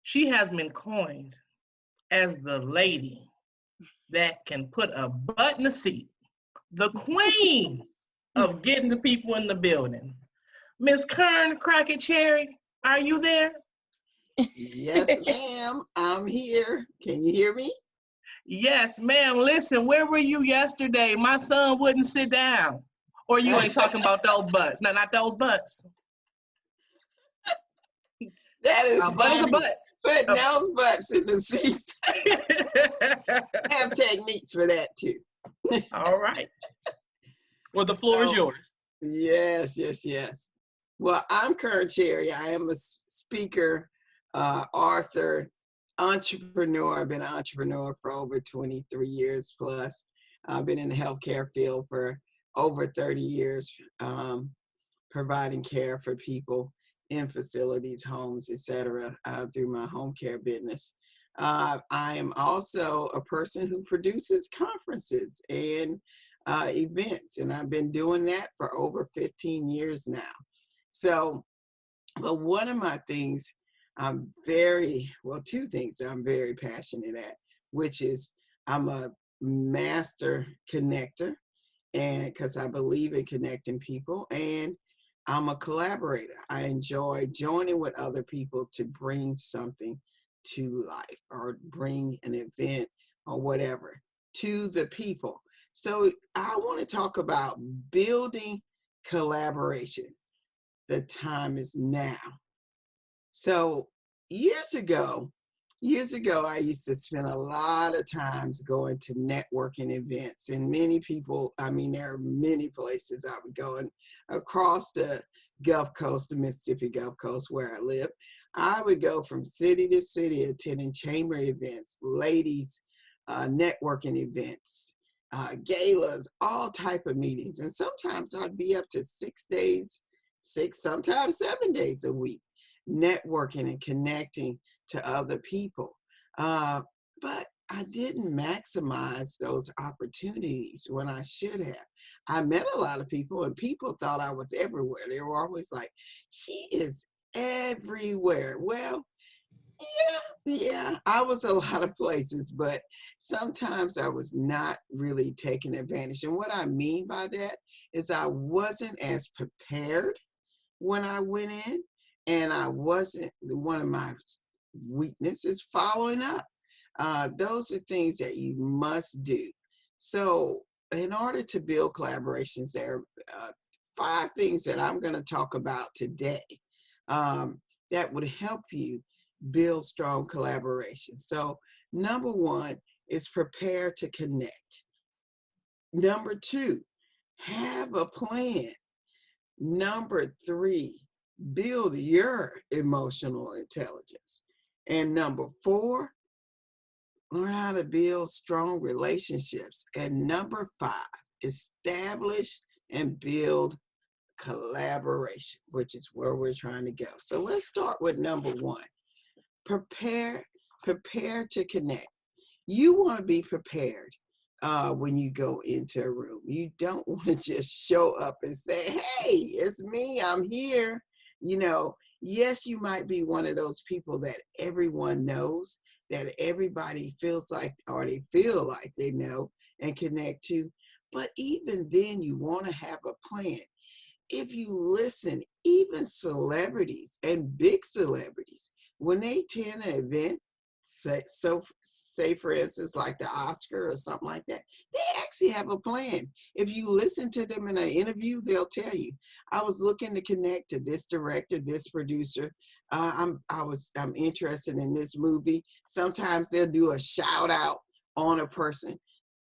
She has been coined as the lady that can put a butt in the seat, the queen of getting the people in the building. Miss Kearn Crockett Cherry, are you there? Yes, ma'am. I'm here. Can you hear me? Yes, ma'am. Listen, where were you yesterday? My son wouldn't sit down. Or you ain't talking about those butts. No, not those butts. That is A butt is a funny. butt. Putting A- those butts in the seats. Have techniques for that too. All right. Well, the floor is So, yours. yes. Well, I'm Kearn Cherry. I am a speaker, author, entrepreneur. I've been an entrepreneur for over 23 years plus. I've been in the healthcare field for over 30 years, providing care for people in facilities, homes, etc., through my home care business. I am also a person who produces conferences and events, and I've been doing that for over 15 years now. So, but one of my things two things that I'm very passionate at, which is I'm a master connector, and because I believe in connecting people, and I'm a collaborator. I enjoy joining with other people to bring something to life or bring an event or whatever to the people. So I want to talk about building collaboration. The time is now. So years ago, I used to spend a lot of times going to networking events, and many people, there are many places I would go, and across the Gulf Coast, the Mississippi Gulf Coast where I live, I would go from city to city attending chamber events, ladies, networking events, galas, all type of meetings. And sometimes I'd be up to 6 days, sometimes 7 days a week, networking and connecting to other people. But I didn't maximize those opportunities when I should have. I met a lot of people, and people thought I was everywhere. They were always like, she is everywhere. Well, yeah, I was a lot of places, but sometimes I was not really taking advantage. And what I mean by that is I wasn't as prepared when I went in, and I wasn't, one of my weaknesses following up. Those are things that you must do. So in order to build collaborations, there are 5 things that I'm going to talk about today that would help you build strong collaboration. So number 1 is prepare to connect. Number 2, have a plan. Number 3, build your emotional intelligence. And number 4, learn how to build strong relationships. And number 5, establish and build collaboration, which is where we're trying to go. So let's start with number 1. Prepare to connect. You want to be prepared when you go into a room. You don't want to just show up and say, hey, it's me, I'm here. Yes, you might be one of those people that everyone knows, that everybody feels like, or they feel like they know and connect to. But even then, you want to have a plan. If you listen, even celebrities and big celebrities, when they attend an event, say for instance, like the Oscar or something like that, they actually have a plan. If you listen to them in an interview, they'll tell you, I was looking to connect to this director, this producer. I'm interested in this movie. Sometimes they'll do a shout out on a person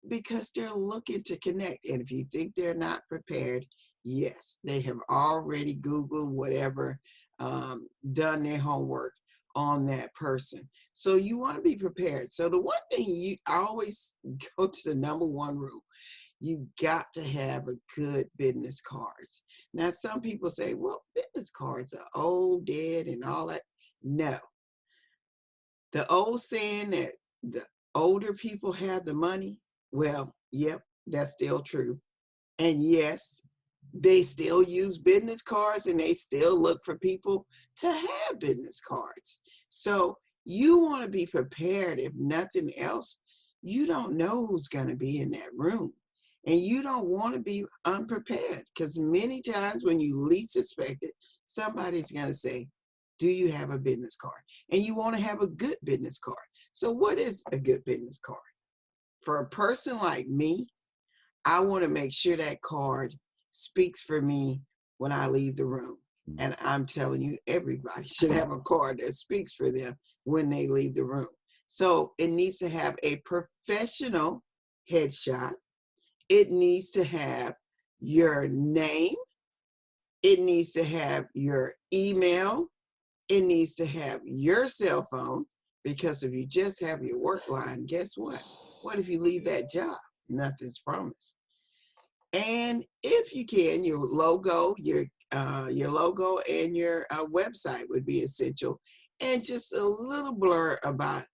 because they're looking to connect. And if you think they're not prepared, yes, they have already Googled whatever, done their homework on that person. So you want to be prepared. So the one thing I always go to the number 1 rule. You got to have a good business cards. Now, some people say, well, business cards are old, dead, and all that. No. The old saying that the older people have the money, well, yep, that's still true. And yes, they still use business cards, and they still look for people to have business cards. So You want to be prepared. If nothing else, you don't know who's going to be in that room. And you don't want to be unprepared, because many times when you least expect it, somebody's going to say, do you have a business card? And you want to have a good business card. So what is a good business card? For a person like me, I want to make sure that card speaks for me when I leave the room. And I'm telling you, everybody should have a card that speaks for them when they leave the room. So it needs to have a professional headshot. It needs to have your name. It needs to have your email. It needs to have your cell phone, because if you just have your work line, guess what? What if you leave that job? Nothing's promised. And if you can, your logo and your website would be essential, and just a little blur about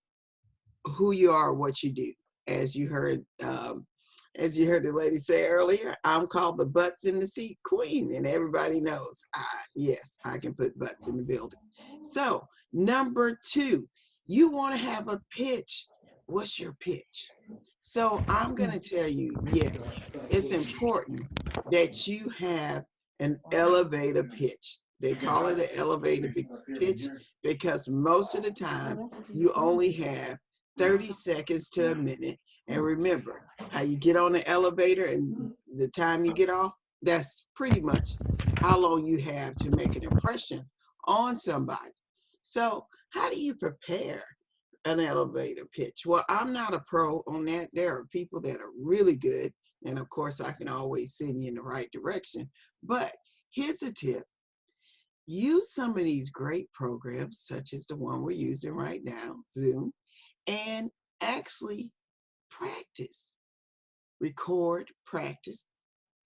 who you are, what you do. As you heard the lady say earlier, I'm called the butts in the seat queen, and everybody knows, yes, I can put butts in the building. So number 2, you want to have a pitch. What's your pitch? So I'm going to tell you, yes, it's important that you have an elevator pitch. They call it an elevator pitch because most of the time you only have 30 seconds to a minute. And remember, how you get on the elevator and the time you get off, that's pretty much how long you have to make an impression on somebody. So how do you prepare an elevator pitch? Well, I'm not a pro on that. There are people that are really good. And of course, I can always send you in the right direction. But here's a tip. Use some of these great programs, such as the one we're using right now, Zoom, and actually practice. Record, practice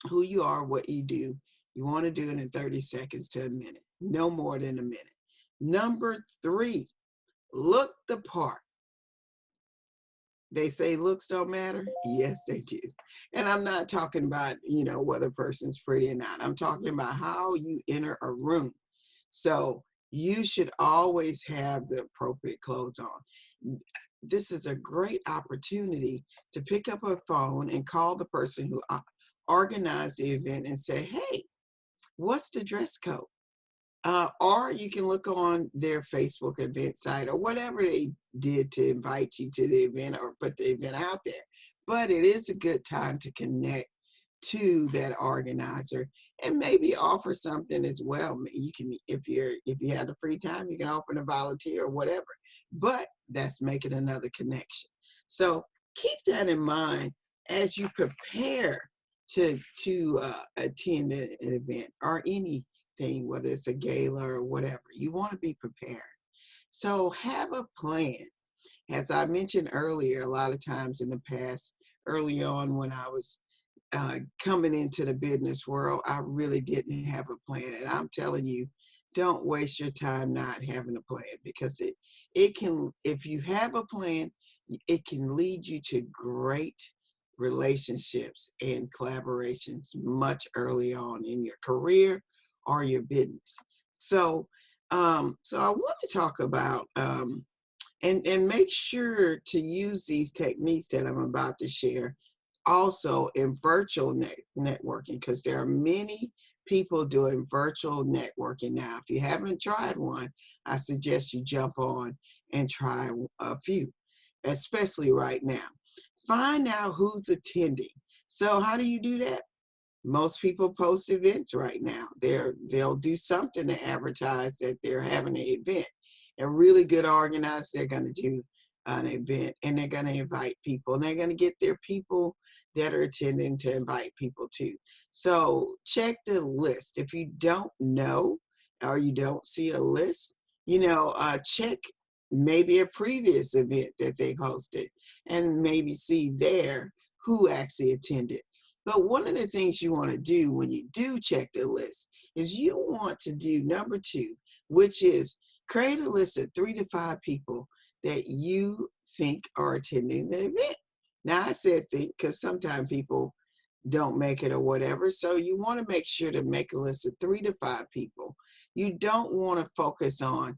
who you are, what you do. You want to do it in 30 seconds to a minute, no more than a minute. Number 3, look the part. They say looks don't matter. Yes, they do. And I'm not talking about, whether a person's pretty or not. I'm talking about how you enter a room. So you should always have the appropriate clothes on. This is a great opportunity to pick up a phone and call the person who organized the event and say, hey, what's the dress code? Or you can look on their Facebook event site or whatever they did to invite you to the event or put the event out there. But it is a good time to connect to that organizer and maybe offer something as well. You can, if you have the free time, you can offer to volunteer or whatever. But that's making another connection. So keep that in mind as you prepare to attend an event or anything, whether it's a gala or whatever. You want to be prepared. So have a plan. As I mentioned earlier, a lot of times in the past, early on when I was coming into the business world, I really didn't have a plan. And I'm telling you, don't waste your time not having a plan, because it can, if you have a plan, it can lead you to great relationships and collaborations much early on in your career or your business. So I want to talk about and make sure to use these techniques that I'm about to share also in virtual networking, because there are many people doing virtual networking now. If you haven't tried one, I suggest you jump on and try a few, especially right now. Find out who's attending. So how do you do that? Most people post events right now. They'll do something to advertise that they're having an event. A really good organizer, they're going to do an event and they're going to invite people, and they're going to get their people that are attending to invite people too. So check the list. If you don't know or you don't see a list, check maybe a previous event that they hosted and maybe see there who actually attended. But one of the things you want to do when you do check the list is you want to do number 2, which is create a list of 3 to 5 people that you think are attending the event. Now, I said think because sometimes people don't make it or whatever. So you want to make sure to make a list of 3 to 5 people. You don't want to focus on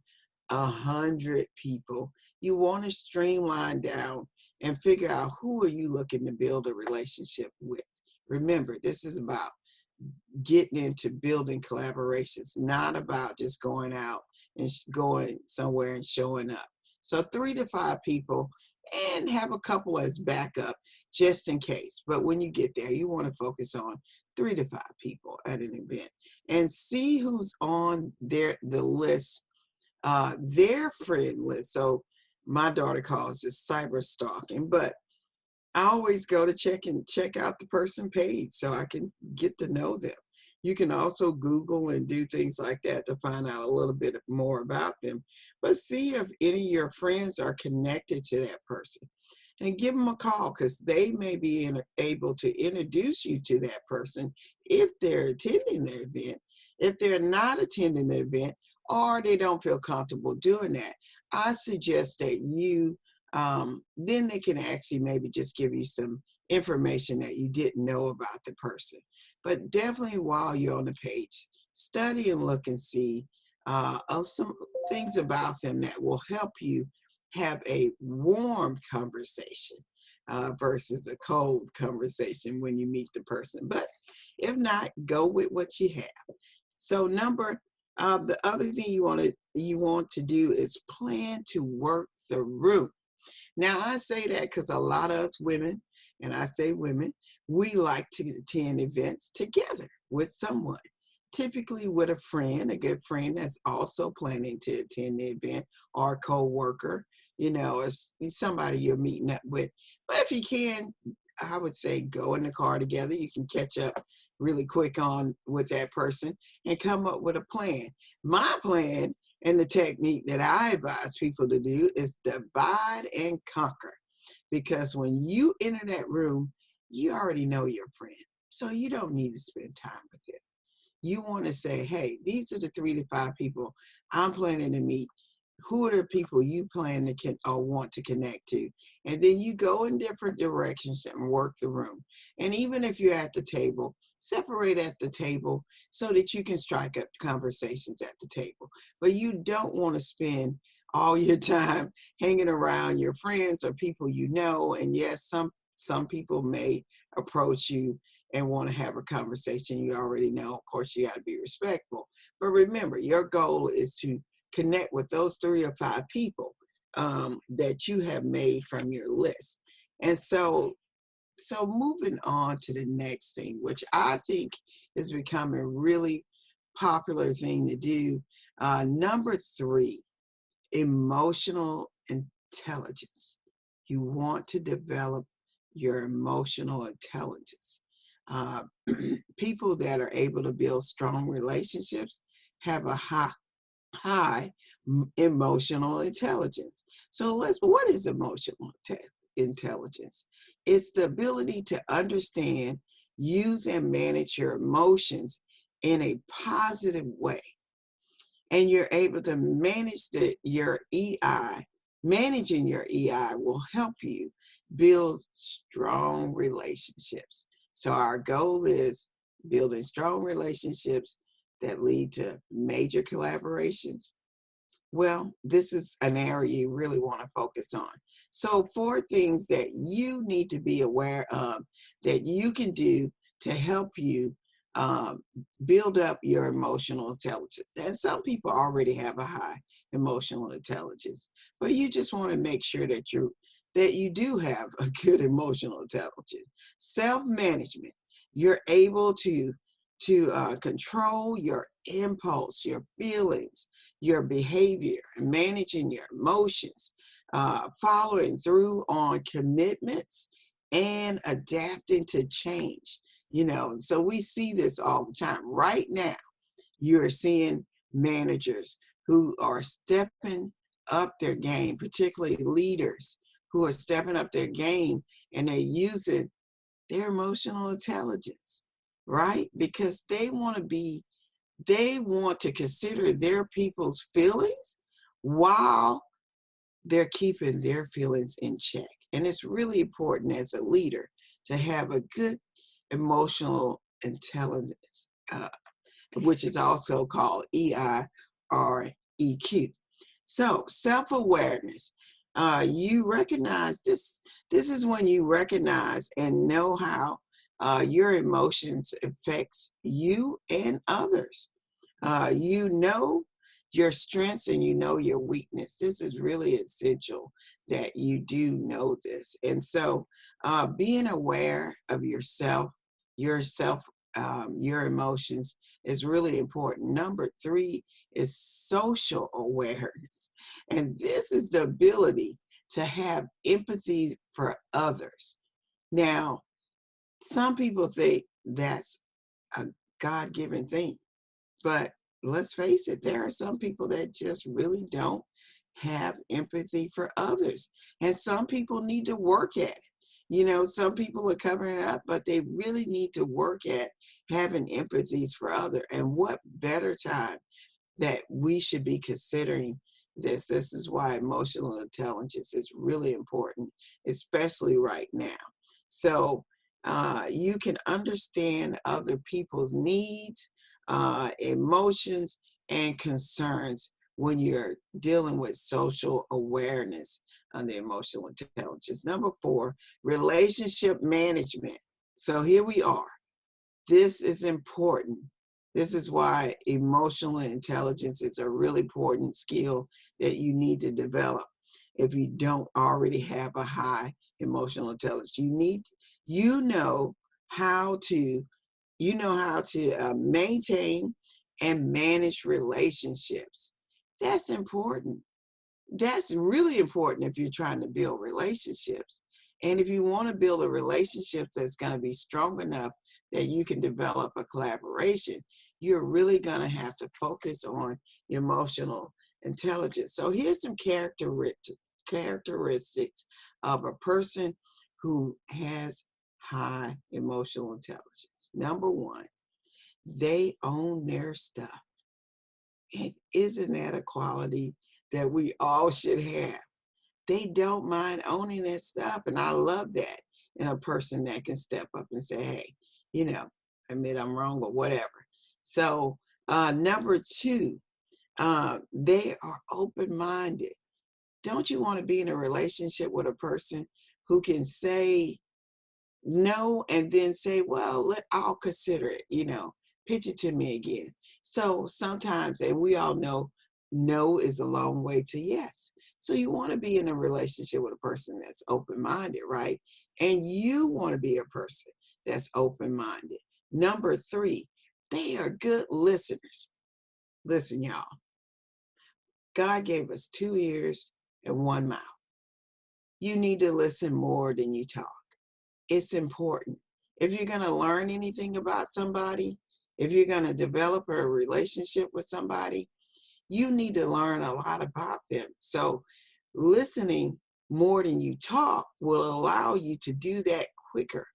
100 people. You want to streamline down and figure out who are you looking to build a relationship with. Remember, this is about getting into building collaborations, not about just going out and going somewhere and showing up. So 3 to 5 people, and have a couple as backup just in case. But when you get there, you want to focus on 3 to 5 people at an event and see who's on the list, their friend list. So my daughter calls it cyber stalking, but I always go to check out the person page so I can get to know them. You can also Google and do things like that to find out a little bit more about them. But see if any of your friends are connected to that person and give them a call, because they may be able to introduce you to that person if they're attending the event. If they're not attending the event or they don't feel comfortable doing that, I suggest that you then they can actually maybe just give you some information that you didn't know about the person. But definitely while you're on the page, study and look and see of some things about them that will help you have a warm conversation versus a cold conversation when you meet the person. But if not, go with what you have. So the other thing you want to do is plan to work the room. Now, I say that because a lot of us women, and I say women, we like to attend events together with someone, typically with a friend, a good friend that's also planning to attend the event, or a co-worker, or somebody you're meeting up with. But if you can, I would say go in the car together. You can catch up really quick on with that person and come up with a plan. My plan and the technique that I advise people to do is divide and conquer. Because when you enter that room, you already know your friend. So you don't need to spend time with them. You want to say, hey, these are the 3 to 5 people I'm planning to meet. Who are the people you plan to or want to connect to? And then you go in different directions and work the room. And even if you're at the table, separate at the table so that you can strike up conversations at the table. But you don't want to spend all your time hanging around your friends or people you know. And yes, some people may approach you and want to have a conversation you already know. Of course, you got to be respectful. But remember, your goal is to connect with those 3 or 5 people that you have made from your list. And so moving on to the next thing, which I think is becoming a really popular thing to do. Number 3, emotional intelligence. You want to develop your emotional intelligence. Uh, People that are able to build strong relationships have a high emotional intelligence. So what is emotional intelligence? It's the ability to understand, use, and manage your emotions in a positive way. And you're able to manage your EI. Managing your EI will help you build strong relationships. So our goal is building strong relationships that lead to major collaborations. Well, this is an area you really want to focus on. So 4 things that you need to be aware of that you can do to help you build up your emotional intelligence. And some people already have a high emotional intelligence, but you just want to make sure that you do have a good emotional intelligence. Self-management. You're able to control your impulse, your feelings, your behavior, managing your emotions, following through on commitments, and adapting to change. So we see this all the time. Right now, you're seeing managers who are stepping up their game, particularly leaders who are stepping up their game, and they're using their emotional intelligence, right? Because they want to consider their people's feelings while they're keeping their feelings in check. And it's really important as a leader to have a good emotional intelligence, which is also called EI or EQ. So self-awareness, you recognize this. This is when you recognize and know how your emotions affects you and others. You know your strengths and you know your weakness. This is really essential that you do know this. And so being aware of yourself, your emotions is really important. Number three is social awareness. And this is the ability to have empathy for others. Now, some people think that's a God-given thing. But let's face it, there are some people that just really don't have empathy for others. And some people need to work at it. You know, some people are covering it up, but they really need to work at having empathies for others. And what better time that we should be considering this. This is why emotional intelligence is really important, especially right now. So you can understand other people's needs, emotions, and concerns when you're dealing with social awareness on the emotional intelligence. Number four, relationship management. So here we are. This is important. This is why emotional intelligence is a really important skill that you need to develop if you don't already have a high emotional intelligence. You know how to, maintain and manage relationships. That's important. That's really important if you're trying to build relationships. And if you want to build a relationship that's going to be strong enough that you can develop a collaboration, you're really going to have to focus on emotional intelligence. So here's some characteristics of a person who has high emotional intelligence. Number one, they own their stuff. And isn't that a quality that we all should have? They don't mind owning their stuff. And I love that in a person that can step up and say, hey, admit I'm wrong or whatever. So number two, they are open-minded. Don't you want to be in a relationship with a person who can say no and then say, well, I'll consider it, pitch it to me again. So sometimes, and we all know, no is a long way to yes. So you want to be in a relationship with a person that's open-minded, right? And you want to be a person that's open-minded. Number three, they are good listeners. Listen, y'all, God gave us 2 ears and 1 mouth. You need to listen more than you talk. It's important. If you're going to learn anything about somebody, if you're going to develop a relationship with somebody, you need to learn a lot about them. So listening more than you talk will allow you to do that quicker.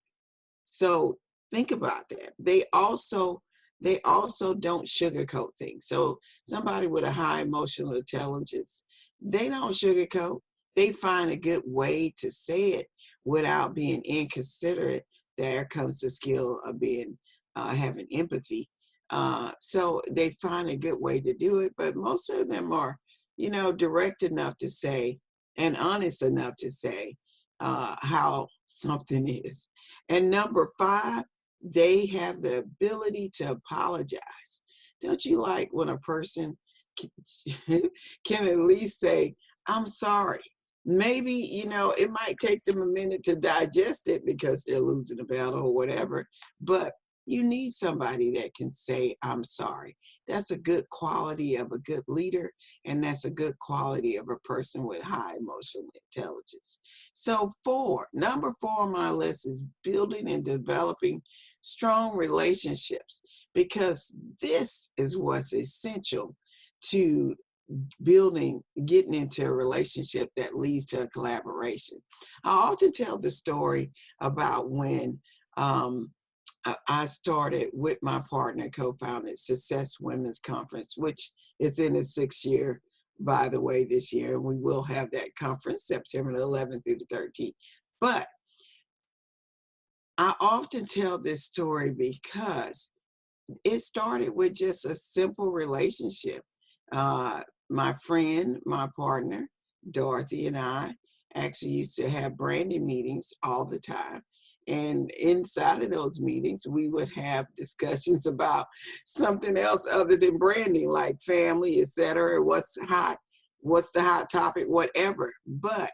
So think about that. They also don't sugarcoat things. So somebody with a high emotional intelligence, they don't sugarcoat. They find a good way to say it without being inconsiderate. There comes the skill of being having empathy. So they find a good way to do it, but most of them are, direct enough to say and honest enough to say how something is. And number five, they have the ability to apologize. Don't you like when a person can at least say, I'm sorry? Maybe, it might take them a minute to digest it because they're losing a battle or whatever, but you need somebody that can say, I'm sorry. That's a good quality of a good leader, and that's a good quality of a person with high emotional intelligence. So number four on my list is building and developing strong relationships, because this is what's essential to getting into a relationship that leads to a collaboration. I often tell the story about when I started with my partner, co-founded Success Women's Conference, which is in its 6th year, by the way, this year. And we will have that conference September the 11th through the 13th. But I often tell this story because it started with just a simple relationship. my friend, my partner, Dorothy, and I actually used to have branding meetings all the time. And inside of those meetings, we would have discussions about something else other than branding, like family, etc. What's hot, what's the hot topic, whatever. But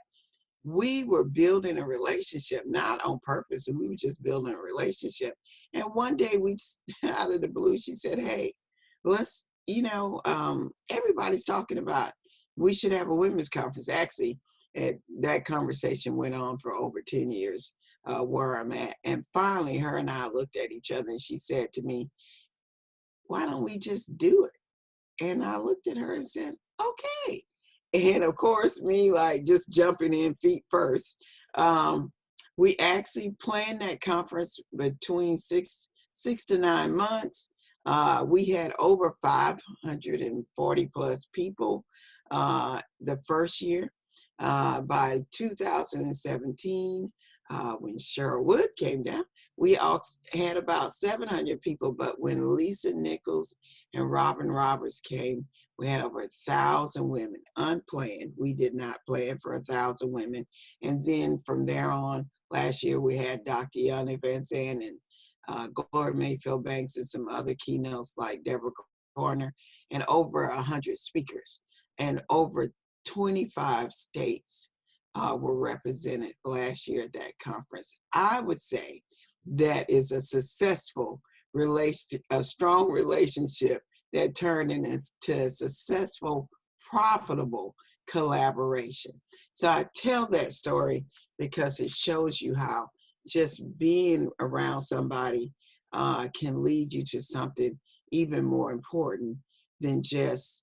we were building a relationship, not on purpose. We were just building a relationship. And one day we, out of the blue, she said, hey, let's, everybody's talking about we should have a women's conference. Actually, that conversation went on for over 10 years, where I'm at. And finally, her and I looked at each other and she said to me, why don't we just do it? And I looked at her and said, okay. And of course, me like just jumping in feet first. We actually planned that conference between six to 9 months. We had over 540 plus people the first year. By 2017, when Cheryl Wood came down, we all had about 700 people. But when Lisa Nichols and Robin Roberts came, we had over 1,000 women, unplanned. We did not plan for 1,000 women. And then from there on, last year we had Dr. Yanni Van Zandt and Gloria Mayfield Banks and some other keynotes like Deborah Corner, and over 100 speakers. And over 25 states were represented last year at that conference. I would say that is a successful a strong relationship that turned into a successful, profitable collaboration. So I tell that story because it shows you how just being around somebody can lead you to something even more important than just,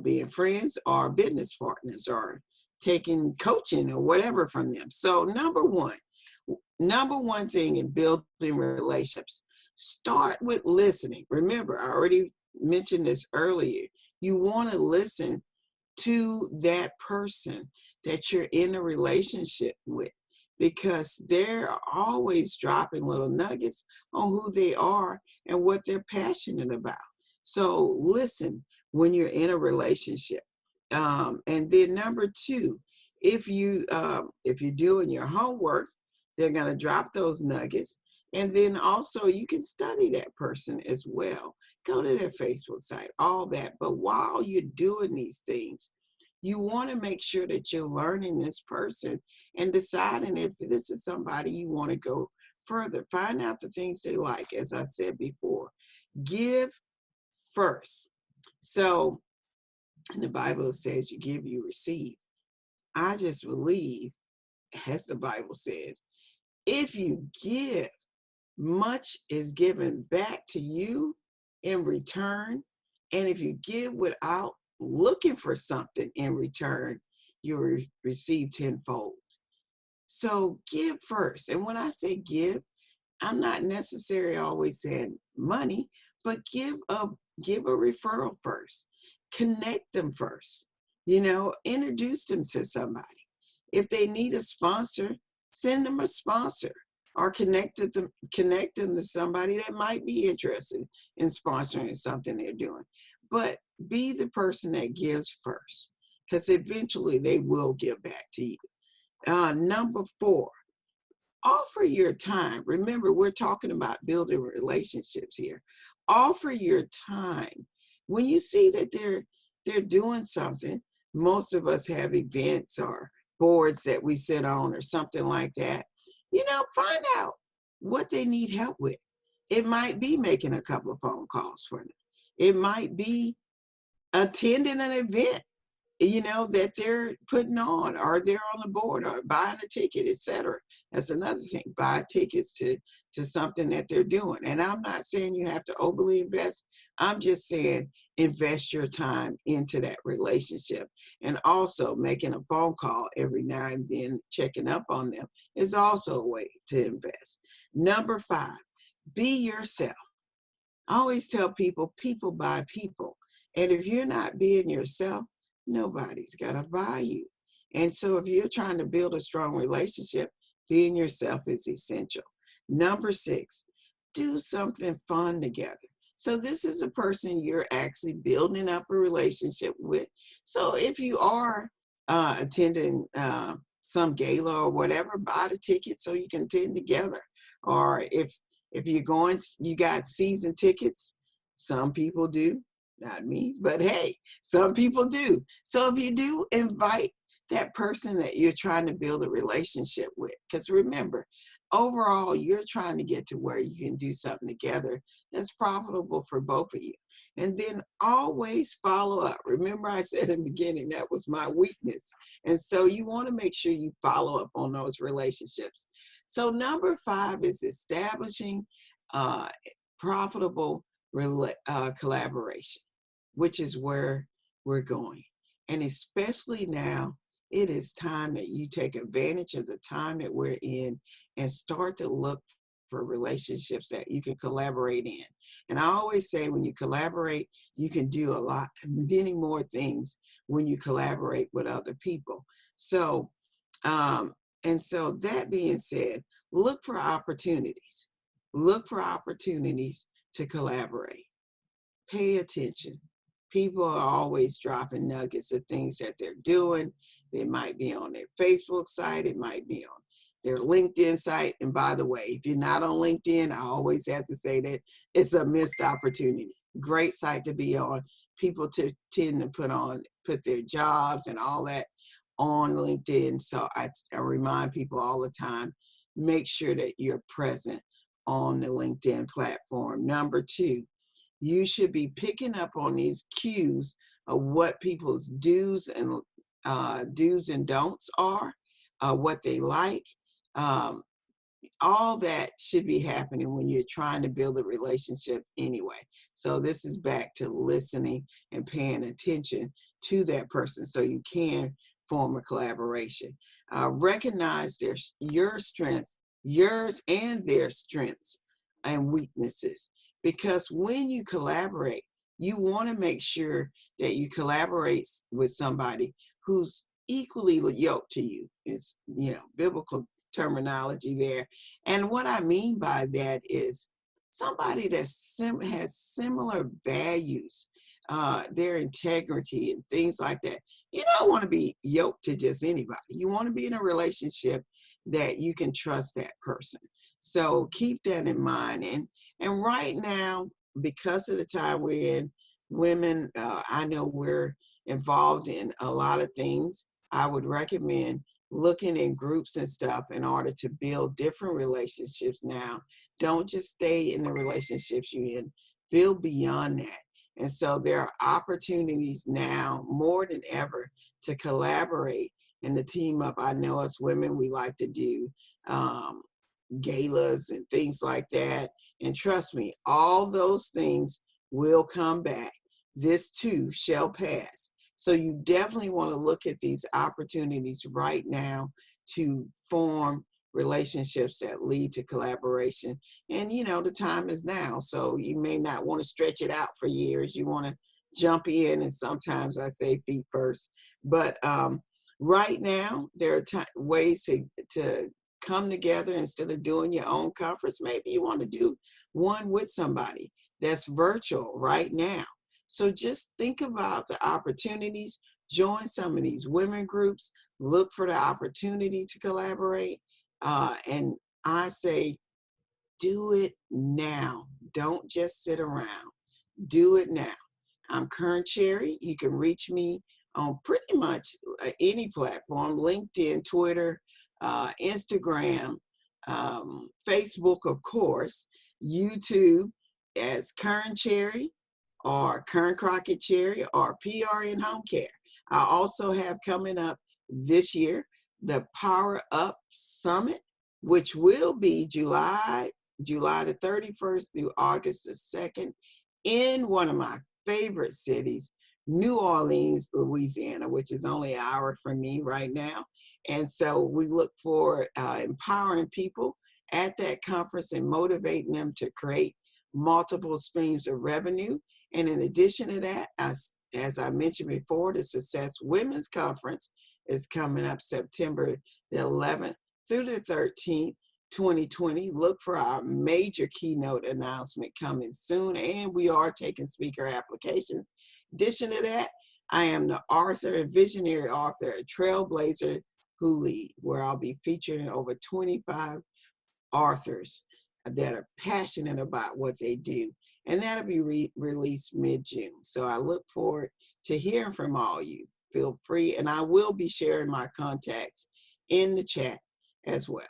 being friends or business partners or taking coaching or whatever from them. So number one thing in building relationships, start with listening. Remember, I already mentioned this earlier. You want to listen to that person that you're in a relationship with, because they're always dropping little nuggets on who they are and what they're passionate about. So listen when you're in a relationship. And then number two, if you're doing your homework, they're going to drop those nuggets. And then also you can study that person as well. Go to their Facebook site, all that. But while you're doing these things, you want to make sure that you're learning this person and deciding if this is somebody you want to go further. Find out the things they like. As I said before, give first. So in the Bible, it says you give, you receive. I just believe, as the Bible said, if you give, much is given back to you in return. And if you give without looking for something in return, you receive tenfold. So give first. And when I say give, I'm not necessarily always saying money, but give a referral first. Connect them first. Introduce them to somebody. If they need a sponsor, send them a sponsor, or connect them to somebody that might be interested in sponsoring something they're doing. But be the person that gives first, because eventually they will give back to you. Number 4, offer your time. Remember, we're talking about building relationships here. Offer your time. When you see that they're doing something, most of us have events or boards that we sit on or something like that. Find out what they need help with. It might be making a couple of phone calls for them. It might be attending an event, that they're putting on, or they're on the board, or buying a ticket, etc. That's another thing. Buy tickets to something that they're doing. And I'm not saying you have to overly invest. I'm just saying invest your time into that relationship. And also making a phone call every now and then, checking up on them, is also a way to invest. Number 5, be yourself. I always tell people buy people. And if you're not being yourself, nobody's gonna buy you. And so if you're trying to build a strong relationship, being yourself is essential. Number 6, do something fun together. So this is a person you're actually building up a relationship with. So if you are attending some gala or whatever, buy the ticket so you can attend together. Or if you're going, you got season tickets. Some people do, not me, but hey, some people do. So if you do, invite that person that you're trying to build a relationship with. Because remember, overall, you're trying to get to where you can do something together that's profitable for both of you. And then always follow up. Remember, I said in the beginning that was my weakness. And so you want to make sure you follow up on those relationships. So number 5 is establishing uh, profitable collaboration, which is where we're going. And especially now, it is time that you take advantage of the time that we're in and start to look for relationships that you can collaborate in. And I always say when you collaborate, you can do a lot, many more things when you collaborate with other people. So, and so that being said, look for opportunities. Look for opportunities to collaborate. Pay attention. People are always dropping nuggets of things that they're doing. They might be on their Facebook site. It might be on their LinkedIn site. And by the way, if you're not on LinkedIn, I always have to say that it's a missed opportunity. Great site to be on. People tend to put their jobs and all that on LinkedIn. So I remind people all the time, make sure that you're present on the LinkedIn platform. Number 2, you should be picking up on these cues of what people's do's and don'ts are, what they like. Um, all that should be happening when you're trying to build a relationship anyway. So this is back to listening and paying attention to that person so you can form a collaboration. Recognize your strengths, yours and their strengths and weaknesses. Because when you collaborate, you want to make sure that you collaborate with somebody who's equally yoked to you. It's, biblical terminology there. And what I mean by that is somebody that has similar values, their integrity and things like that. You don't want to be yoked to just anybody. You want to be in a relationship that you can trust that person. So keep that in mind. And right now, because of the time we're in, women, I know we're involved in a lot of things. I would recommend looking in groups and stuff in order to build different relationships now. Don't just stay in the relationships you're in, build beyond that. And so there are opportunities now more than ever to collaborate and to team up. I know us women, we like to do galas and things like that. And trust me, all those things will come back. This too shall pass. So you definitely want to look at these opportunities right now to form relationships that lead to collaboration. And, the time is now. So you may not want to stretch it out for years. You want to jump in. And sometimes I say feet first. But right now, there are ways to come together instead of doing your own conference. Maybe you want to do one with somebody that's virtual right now. So just think about the opportunities, join some of these women groups, look for the opportunity to collaborate. And I say, do it now. Don't just sit around. Do it now. I'm Kearn Cherry. You can reach me on pretty much any platform, LinkedIn, Twitter, Instagram, Facebook, of course, YouTube as Kearn Cherry or Kearn Crockett Cherry or PRN Home Care. I also have coming up this year the Power Up Summit, which will be July the 31st through August the 2nd in one of my favorite cities, New Orleans, Louisiana, which is only an hour from me right now. And so we look for empowering people at that conference and motivating them to create multiple streams of revenue. And in addition to that, as I mentioned before, the Success Women's Conference is coming up September the 11th through the 13th 2020. Look for our major keynote announcement coming soon, and we are taking speaker applications. In addition to that, I am the author and visionary author of Trailblazer Who Lead, where I'll be featuring over 25 authors that are passionate about what they do. And that'll be released mid-June. So I look forward to hearing from all you. Feel free, and I will be sharing my contacts in the chat as well.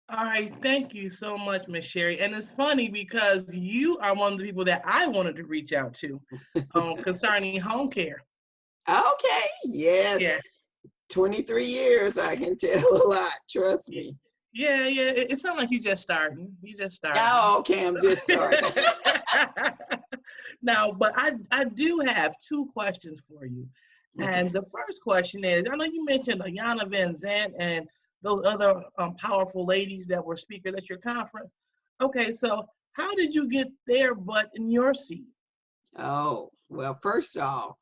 All right, thank you so much, Miss Sherry. And it's funny because you are one of the people that I wanted to reach out to concerning home care. Okay, yes. Yeah. 23 years, I can tell a lot, trust me. Yeah. It sounds like you just starting. You just starting. Oh, okay, I'm just starting. Now, but I do have two questions for you. Okay. And the first question is, I know you mentioned Ayana Van Zant and those other powerful ladies that were speakers at your conference. Okay, so how did you get their butt in your seat? Oh, well, first of all,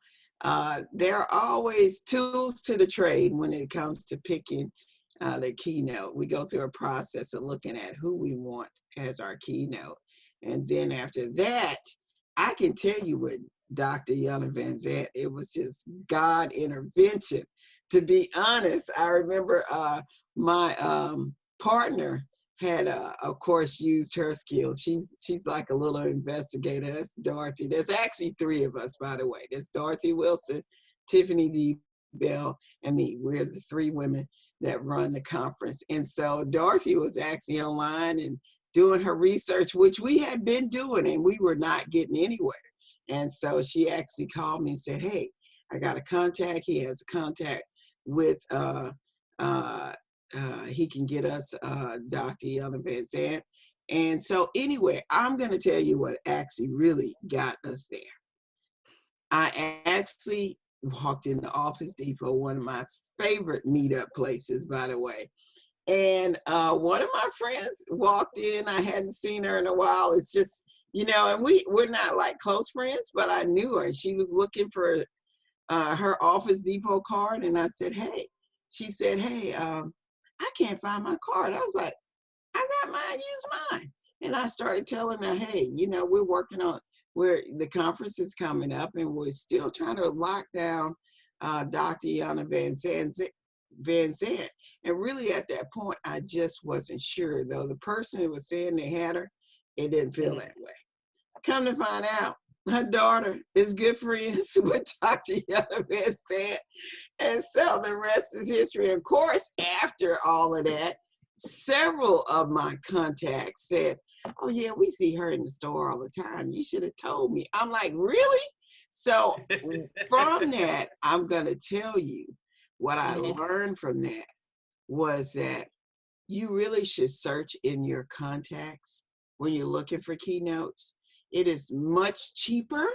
there are always tools to the trade when it comes to picking the keynote. We go through a process of looking at who we want as our keynote. And then after that, I can tell you with Dr. Yana Van Zant, it was just God intervention. To be honest, I remember my partner had, of course, used her skills. She's like a little investigator. That's Dorothy. There's actually three of us, by the way. There's Dorothy Wilson, Tiffany D. Bell, and me. We're the three women that run the conference. And so Dorothy was actually online and doing her research, which we had been doing, and we were not getting anywhere. And so she actually called me and said, hey, I got a contact. He has a contact with, he can get us Dr. Yana Van Zant. And so anyway, I'm going to tell you what actually really got us there. I actually walked into Office Depot, one of my favorite meetup places, by the way. And one of my friends walked in. I hadn't seen her in a while. It's just, you know, and we're not like close friends, but I knew her. She was looking for her Office Depot card. And I said, hey, she said, hey, I can't find my card. I was like, I got mine, use mine. And I started telling her, hey, you know, we're working on where the conference is coming up and we're still trying to lock down Dr. Yana Van Zant. And really at that point, I just wasn't sure, though the person who was saying they had her, it didn't feel that way. Come to find out, her daughter is good friends with Dr. Yana Van Zant. And so the rest is history. Of course, after all of that, several of my contacts said, oh yeah, we see her in the store all the time. You should have told me. I'm like, really? So from that, I'm going to tell you what I learned from that was that you really should search in your contacts when you're looking for keynotes. It is much cheaper.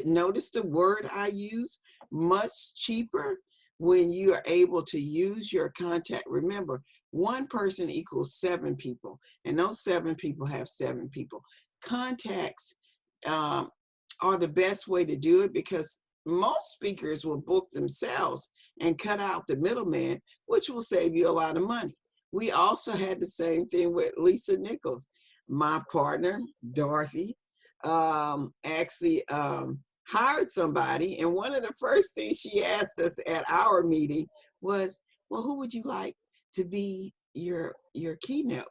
Notice the word I use, much cheaper when you are able to use your contact. Remember, one person equals 7 people, and those 7 people have 7 people. Contacts are the best way to do it because most speakers will book themselves and cut out the middleman, which will save you a lot of money. We also had the same thing with Lisa Nichols. My partner, Dorothy, actually hired somebody, and one of the first things she asked us at our meeting was, well, who would you like to be your keynote?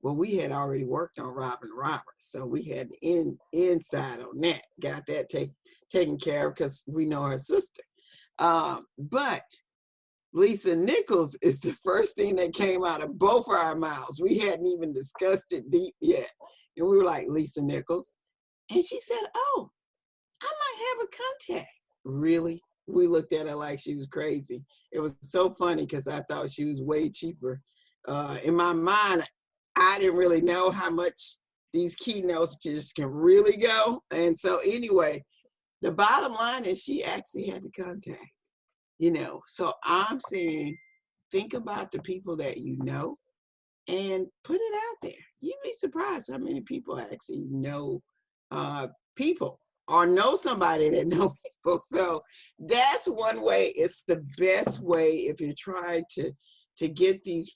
Well, we had already worked on Robin Roberts, so we had the inside on that, got that taken care of because we know her sister. But Lisa Nichols is the first thing that came out of both our mouths. We hadn't even discussed it deep yet. And we were like, Lisa Nichols. And she said, oh, I might have a contact. Really? We looked at her like she was crazy. It was so funny because I thought she was way cheaper. In my mind, I didn't really know how much these keynotes just can really go. And so anyway, the bottom line is she actually had the contact, you know. So I'm saying, think about the people that you know and put it out there. You'd be surprised how many people actually know people or know somebody that know people. So that's one way. It's the best way if you're trying to to get these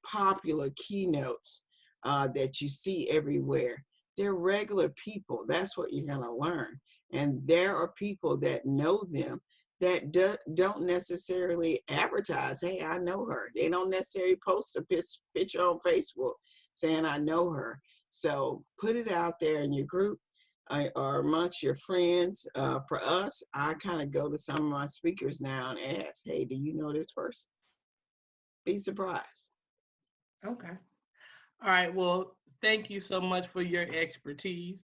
popular keynotes that you see everywhere. They're regular people. That's what you're going to learn. And there are people that know them that don't necessarily advertise, hey, I know her. They don't necessarily post a picture on Facebook saying, I know her. So put it out there in your group or amongst your friends. For us, I kind of go to some of my speakers now and ask, hey, do you know this person? Be surprised. Okay. All right. Well, thank you so much for your expertise.